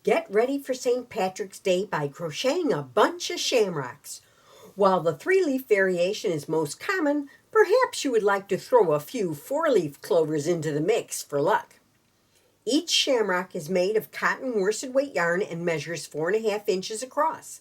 Get ready for St. Patrick's Day by crocheting a bunch of shamrocks. While the 3-leaf variation is most common, perhaps you would like to throw a few 4-leaf clovers into the mix for luck. Each shamrock is made of cotton worsted weight yarn and measures 4.5 inches across.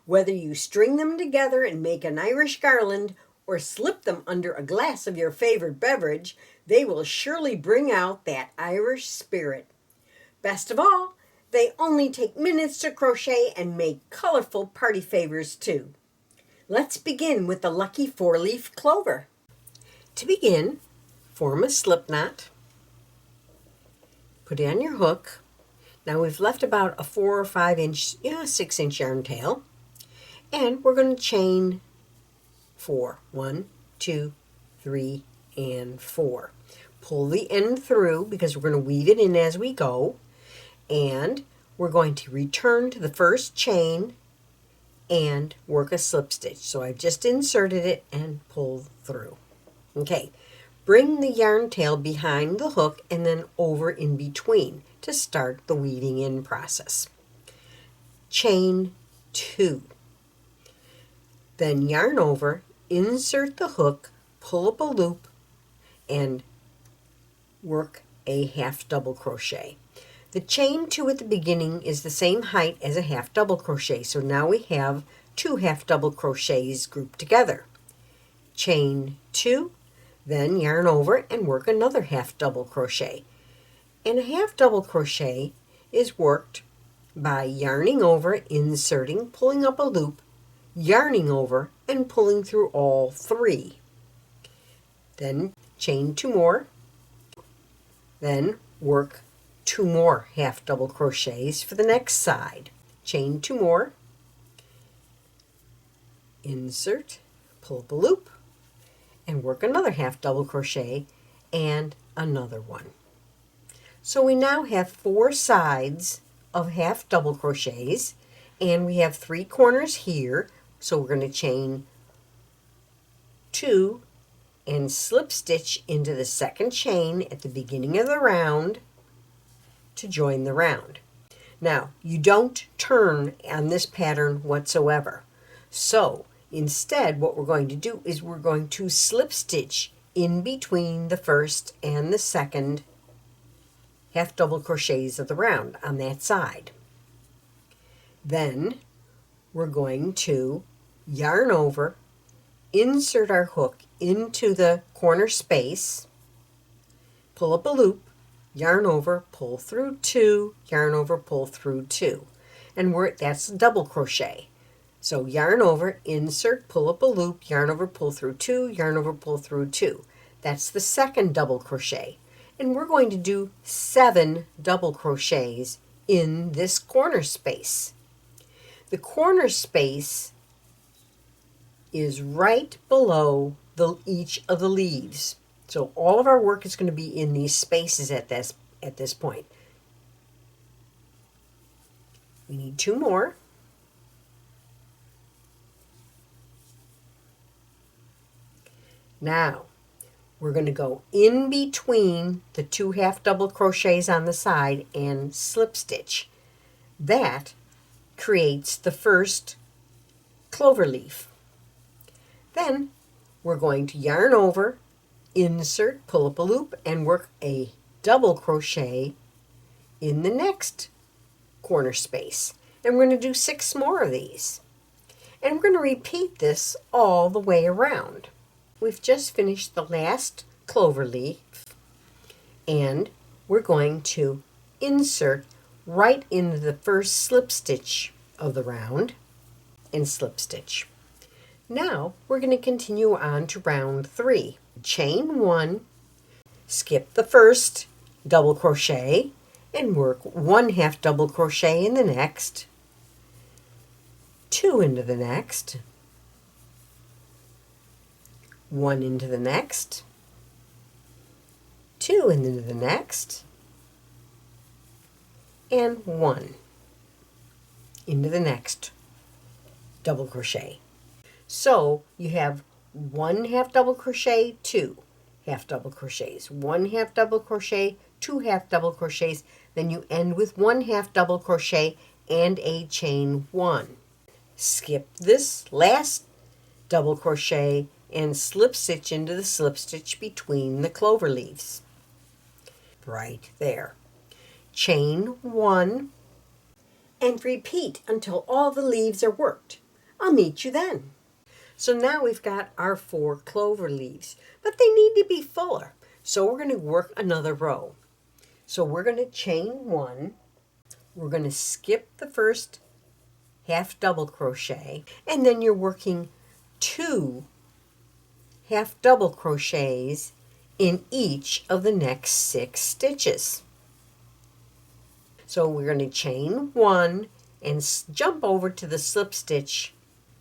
Whether you string them together and make an Irish garland or slip them under a glass of your favorite beverage, they will surely bring out that Irish spirit. Best of all, they only take minutes to crochet and make colorful party favors too. Let's begin with the lucky 4-leaf clover. To begin, form a slip knot. Put it on your hook. Now we've left about a 4 or 5 inch, 6 inch yarn tail. And we're going to chain 4. 1, 2, 3, and 4. Pull the end through because we're going to weave it in as we go. And we're going to return to the first chain and work a slip stitch. So I've just inserted it and pulled through. Okay, bring the yarn tail behind the hook and then over in between to start the weaving in process. Chain 2. Then yarn over, insert the hook, pull up a loop, and work a half double crochet. The chain 2 at the beginning is the same height as a half double crochet, so now we have 2 half double crochets grouped together. Chain 2, then yarn over and work another half double crochet. And a half double crochet is worked by yarning over, inserting, pulling up a loop, yarning over, and pulling through all 3. Then chain 2 more, then work 2 more half double crochets for the next side. Chain 2 more, insert, pull up a loop, and work another half double crochet and another one. So we now have 4 sides of half double crochets, and we have 3 corners here, so we're going to chain 2 and slip stitch into the second chain at the beginning of the round to join the round. Now, you don't turn on this pattern whatsoever. So, instead, what we're going to do is we're going to slip stitch in between the first and the second half double crochets of the round on that side. Then, we're going to yarn over, insert our hook into the corner space, pull up a loop, yarn over, pull through 2, yarn over, pull through 2. And that's double crochet. So yarn over, insert, pull up a loop, yarn over, pull through 2, yarn over, pull through 2. That's the second double crochet. And we're going to do 7 double crochets in this corner space. The corner space is right below each of the leaves. So all of our work is going to be in these spaces at this point. We need 2 more. Now, we're going to go in between the 2 half double crochets on the side and slip stitch. That creates the first clover leaf. Then we're going to yarn over, insert, pull up a loop, and work a double crochet in the next corner space. And we're going to do 6 more of these. And we're going to repeat this all the way around. We've just finished the last clover leaf, and we're going to insert right into the first slip stitch of the round and slip stitch. Now we're going to continue on to round 3. Chain 1, skip the first double crochet and work 1 half double crochet in the next, 2 into the next, 1 into the next, 2 into the next, and 1 into the next double crochet. So you have 1 half double crochet, 2 half double crochets, 1 half double crochet, 2 half double crochets. Then you end with 1/2 double crochet and a chain 1. Skip this last double crochet and slip stitch into the slip stitch between the clover leaves. Right there. Chain 1 and repeat until all the leaves are worked. I'll meet you then. So now we've got our 4 clover leaves, but they need to be fuller. So we're going to work another row. So we're going to chain 1. We're going to skip the first 1/2 double crochet, and then you're working 2 1/2 double crochets in each of the next 6 stitches. So we're going to chain 1 and jump over to the slip stitch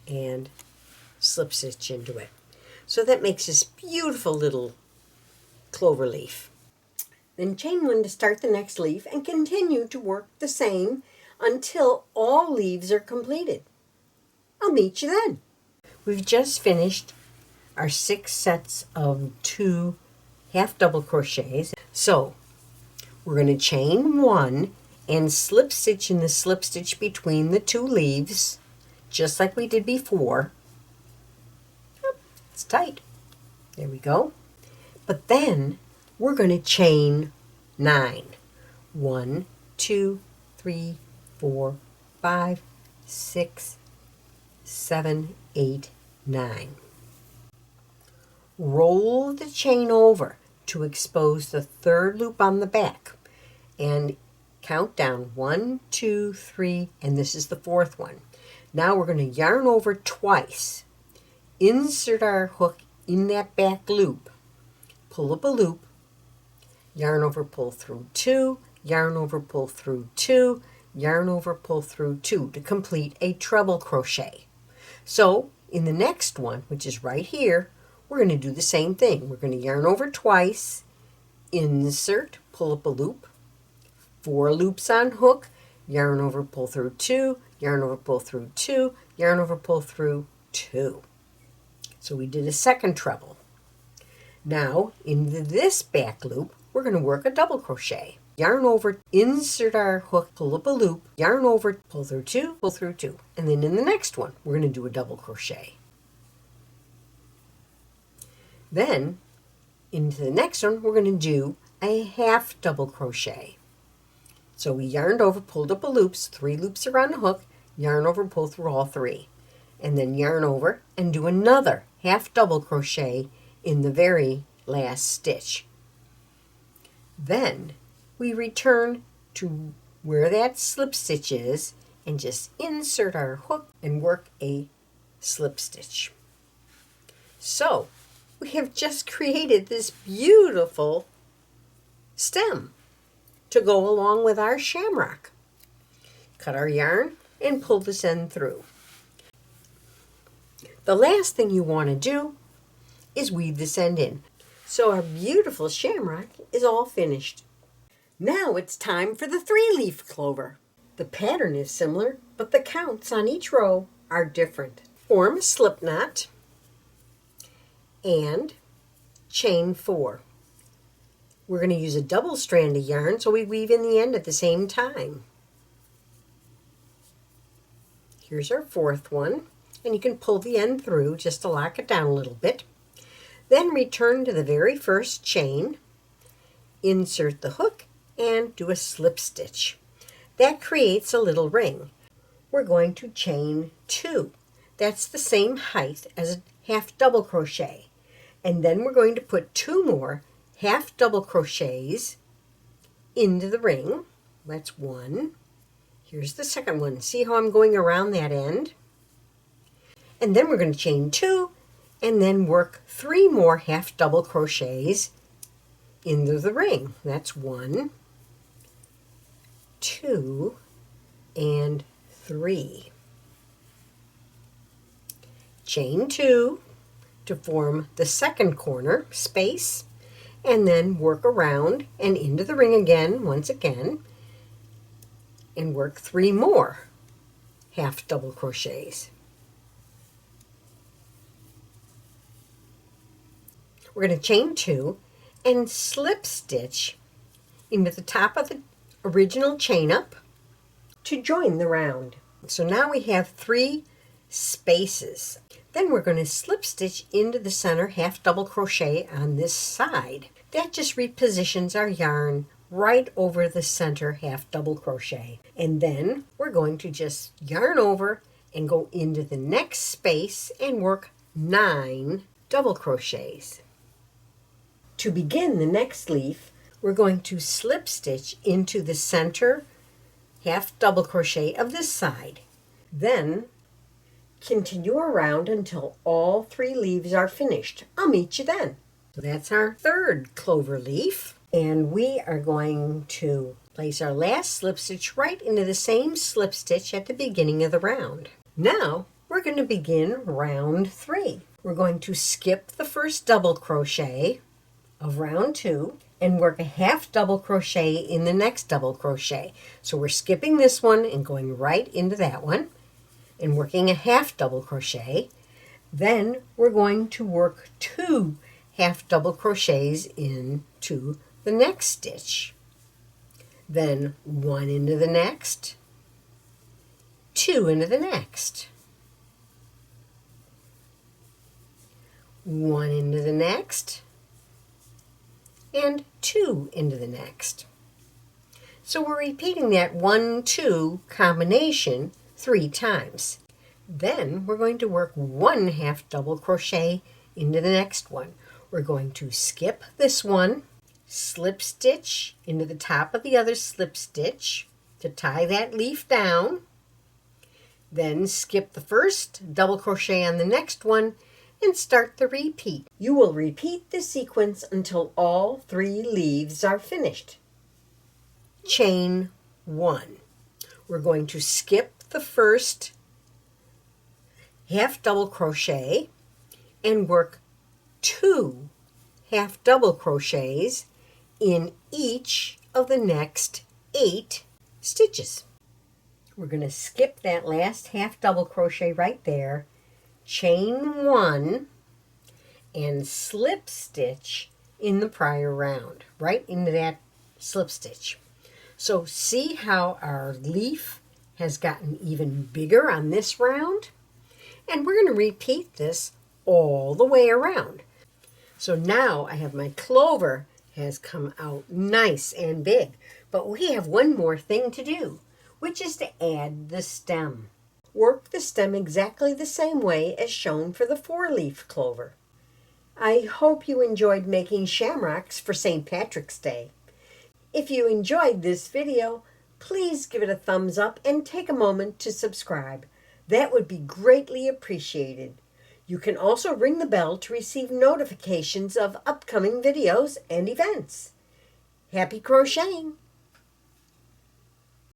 and slip stitch into it. So that makes this beautiful little clover leaf. Then chain 1 to start the next leaf and continue to work the same until all leaves are completed. I'll meet you then. We've just finished our 6 sets of 2 1/2 double crochets. So we're going to chain 1 and slip stitch in the slip stitch between the 2 leaves, just like we did before. It's tight. There we go. But then we're going to chain 9. 1, 2, 3, 4, 5, 6, 7, 8, 9. Roll the chain over to expose the 3rd loop on the back and count down 1, 2, 3, and this is the 4th one. Now we're going to yarn over twice. Insert our hook in that back loop, pull up a loop, yarn over, pull through 2, yarn over, pull through 2, yarn over, pull through 2 to complete a treble crochet. So in the next one, which is right here, we're going to do the same thing. We're going to yarn over twice, insert, pull up a loop, 4 loops on hook, yarn over, pull through 2, yarn over, pull through 2, yarn over, pull through 2. So we did a second treble. Now in this back loop, we're going to work a double crochet. Yarn over, insert our hook, pull up a loop, yarn over, pull through 2, pull through 2. And then in the next one, we're going to do a double crochet. Then into the next one, we're going to do a 1/2 double crochet. So we yarned over, pulled up a loops, 3 loops around the hook, yarn over, pull through all 3. And then yarn over and do another 1/2 double crochet in the very last stitch. Then we return to where that slip stitch is and just insert our hook and work a slip stitch. So we have just created this beautiful stem to go along with our shamrock. Cut our yarn and pull this end through. The last thing you want to do is weave this end in. So our beautiful shamrock is all finished. Now it's time for the 3-leaf clover. The pattern is similar, but the counts on each row are different. Form a slip knot and chain 4. We're going to use a double strand of yarn, so we weave in the end at the same time. Here's our 4th one, and you can pull the end through just to lock it down a little bit. Then return to the very first chain, insert the hook, and do a slip stitch. That creates a little ring. We're going to chain 2. That's the same height as a 1/2 double crochet. And then we're going to put 2 more 1/2 double crochets into the ring. That's 1. Here's the second one. See how I'm going around that end? And then we're going to chain 2 and then work 3 more 1/2 double crochets into the ring. That's 1, 2, and 3. Chain 2 to form the second corner space, and then work around and into the ring again, once again, and work 3 more 1/2 double crochets. We're going to chain 2 and slip stitch into the top of the original chain up to join the round. So now we have 3 spaces. Then we're going to slip stitch into the center half double crochet on this side. That just repositions our yarn right over the center half double crochet. And then we're going to just yarn over and go into the next space and work 9 double crochets. To begin the next leaf, we're going to slip stitch into the center half double crochet of this side. Then continue around until all 3 leaves are finished. I'll meet you then. So that's our 3rd clover leaf, and we are going to place our last slip stitch right into the same slip stitch at the beginning of the round. Now we're going to begin round 3. We're going to skip the first double crochet of round 2 and work a half double crochet in the next double crochet. So we're skipping this one and going right into that one and working a half double crochet. Then we're going to work 2 half double crochets into the next stitch. Then 1 into the next, 2 into the next, 1 into the next, and 2 into the next. So we're repeating that 1-2 combination 3 times. Then we're going to work 1 half double crochet into the next one. We're going to skip this one, slip stitch into the top of the other slip stitch to tie that leaf down, then skip the first double crochet on the next one and start the repeat. You will repeat the sequence until all 3 leaves are finished. Chain 1. We're going to skip the first half double crochet and work 2 half double crochets in each of the next 8 stitches. We're going to skip that last half double crochet right there, chain 1, and slip stitch in the prior round, right into that slip stitch. So see how our leaf has gotten even bigger on this round? And we're going to repeat this all the way around. So now I have my clover has come out nice and big, but we have one more thing to do, which is to add the stem. Work the stem exactly the same way as shown for the 4-leaf clover. I hope you enjoyed making shamrocks for St. Patrick's Day. If you enjoyed this video, please give it a thumbs up and take a moment to subscribe. That would be greatly appreciated. You can also ring the bell to receive notifications of upcoming videos and events. Happy crocheting!